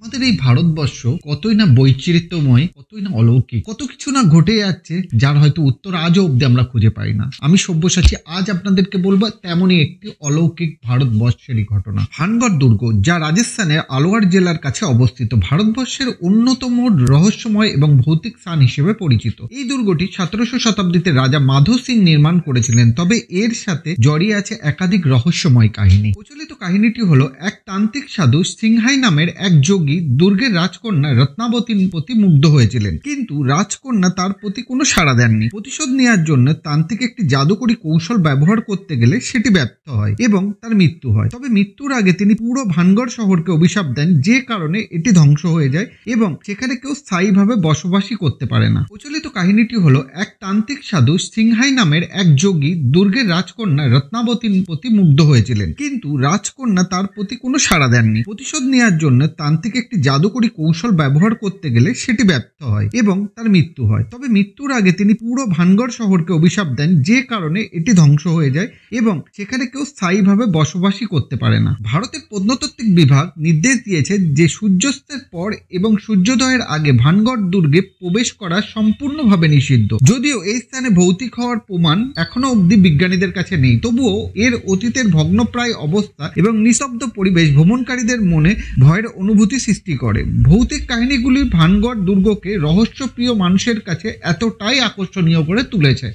আমাদের এই ভারতবর্ষ কতই না বৈচিত্র্যময়, কতই না অলৌকিক, কত কিছু না ঘটে যাচ্ছে যার হয়তো উত্তর আজও অব্দি আমরা খুঁজে পাই না। আমি সব্যসাচী আজ আপনাদেরকে বলবো তেমনই একটি অলৌকিক ভারতবর্ষেরই ঘটনা। ভানগড় দুর্গ, যা রাজস্থানের আলোয়ার জেলার কাছে অবস্থিত, ভারতবর্ষের অন্যতম রহস্যময় এবং ভৌতিক স্থান হিসেবে পরিচিত। এই দুর্গটি 17শো শতাব্দীতে রাজা মাধব সিং নির্মাণ করেছিলেন, তবে এর সাথে জড়িয়ে আছে একাধিক রহস্যময় কাহিনী। প্রচলিত কাহিনীটি হলো এক তান্ত্রিক সাধু সিংহাই নামের এক যোগী দুর্গের রাজকন্যা রত্নাবতীর প্রতি মুগ্ধ হয়েছিলেন, কিন্তু রাজকন্যা তার প্রতি কোনো সাড়া দেননি। প্রতিশোধ নেওয়ার জন্য তান্ত্রিক একটি জাদুকরী কৌশল ব্যবহার করতে গেলে সেটি ব্যর্থ হয় এবং তার মৃত্যু হয়। তবে মৃত্যুর আগে তিনি পুরো ভানগড় শহরকে অভিশাপ দেন, যে কারণে এটি ধ্বংস হয়ে যায় এবং সেখানে কেউ স্থায়ীভাবে বসবাসই করতে পারে না। প্রচলিত কাহিনীটি হলো এক তান্ত্রিক সাধু সিংহাই নামের এক যোগী দুর্গের রাজকন্যা রত্নাবতীর প্রতি মুগ্ধ হয়েছিলেন, কিন্তু রাজকন্যা তার প্রতি কোনো সাড়া দেননি। প্রতিশোধ নেওয়ার জন্য তান্ত্রিক একটি জাদুকরী কৌশল ব্যবহার করতে গেলে সেটি ব্যর্থ হয় এবং তার মৃত্যু হয়। তবে মৃত্যুর আগে তিনি পুরো ভানগড় শহরকে অভিশাপ দেন, যে কারণে এটি ধ্বংস হয়ে যায় এবং সেখানে কেউ স্থায়ীভাবে বসবাসই করতে পারে না। ভারতের প্রত্নতাত্ত্বিক বিভাগ নির্দেশ দিয়েছে যে সূর্যাস্তের পর এবং সূর্যোদয়ের আগে ভানগড় দুর্গে প্রবেশ করা সম্পূর্ণভাবে নিষিদ্ধ। যদিও এই স্থানে ভৌতিক হওয়ার প্রমাণ এখনো অবধি বিজ্ঞানীদের কাছে নেই, তবুও এর অতীতের ভগ্নপ্রায় অবস্থা এবং নিস্তব্ধ পরিবেশ ভ্রমণকারীদের মনে ভয়ের অনুভূতি সৃষ্টি করে। ভৌতিক কাহিনীগুলি ভানগড় দুর্গকে রহস্যপ্রিয় মানুষের কাছে এতটাই আকর্ষণীয় করে তুলেছে।